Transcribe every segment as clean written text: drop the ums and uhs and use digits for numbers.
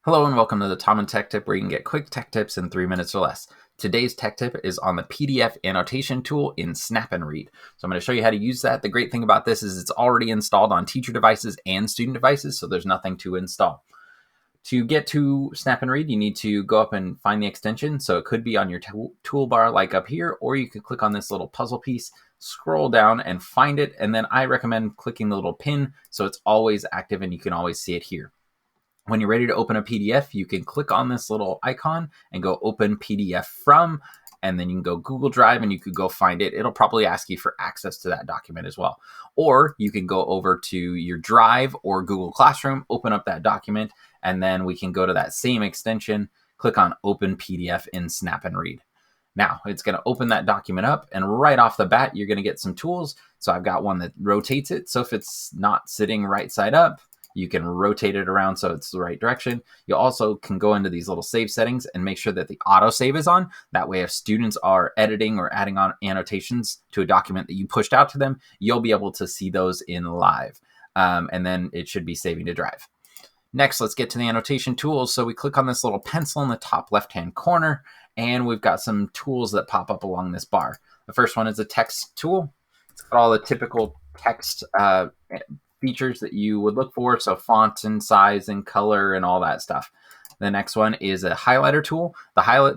Hello and welcome to the Tomyn Tech Tip, where you can get quick tech tips in 3 minutes or less. Today's tech tip is on the PDF annotation tool in Snap and Read. So I'm going to show you how to use that. The great thing about this is it's already installed on teacher devices and student devices, so there's nothing to install. To get to Snap and Read, you need to go up and find the extension. So it could be on your toolbar like up here, or you could click on this little puzzle piece, scroll down and find it. And then I recommend clicking the little pin so it's always active and you can always see it here. When you're ready to open a PDF, you can click on this little icon and go open PDF from, and then you can go Google Drive and you could go find it. It'll probably ask you for access to that document as well. Or you can go over to your Drive or Google Classroom, open up that document, and then we can go to that same extension, click on Open PDF in Snap and Read. Now it's going to open that document up, and right off the bat, you're going to get some tools. So I've got one that rotates it. So if it's not sitting right side up, you can rotate it around so it's the right direction. You also can go into these little save settings and make sure that the autosave is on. That way, if students are editing or adding on annotations to a document that you pushed out to them, you'll be able to see those in live. And then it should be saving to Drive. Next, let's get to the annotation tools. So we click on this little pencil in the top left-hand corner, and we've got some tools that pop up along this bar. The first one is a text tool. It's got all the typical text features that you would look for, so font and size and color and all that stuff. The next one is a highlighter tool.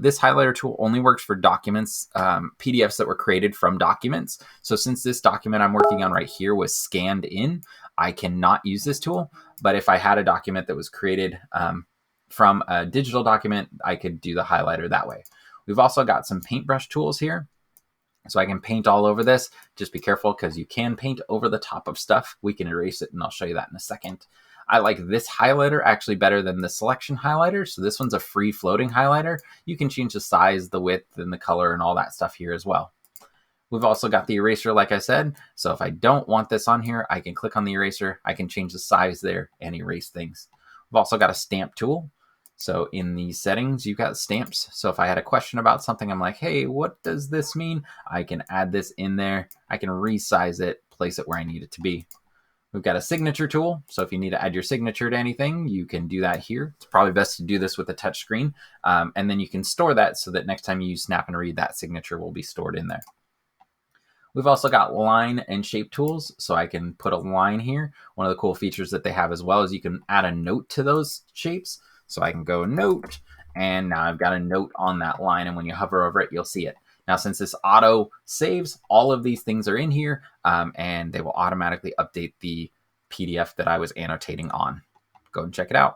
This highlighter tool only works for documents, PDFs that were created from documents. So since this document I'm working on right here was scanned in, I cannot use this tool. But if I had a document that was created from a digital document, I could do the highlighter that way. We've also got some paintbrush tools here. So I can paint all over this. Just be careful because you can paint over the top of stuff. We can erase it, and I'll show you that in a second. I like this highlighter actually better than the selection highlighter. So this one's a free floating highlighter. You can change the size, the width, and the color and all that stuff here as well. We've also got the eraser, like I said. So if I don't want this on here, I can click on the eraser. I can change the size there and erase things. We've also got a stamp tool. So in these settings, you've got stamps. So if I had a question about something, I'm like, hey, what does this mean? I can add this in there. I can resize it, place it where I need it to be. We've got a signature tool. So if you need to add your signature to anything, you can do that here. It's probably best to do this with a touch screen. And then you can store that so that next time you use Snap and Read, that signature will be stored in there. We've also got line and shape tools, so I can put a line here. One of the cool features that they have as well is you can add a note to those shapes. So I can go note, and now I've got a note on that line, and when you hover over it, you'll see it. Now, since this auto saves, all of these things are in here, and they will automatically update the PDF that I was annotating on. Go and check it out.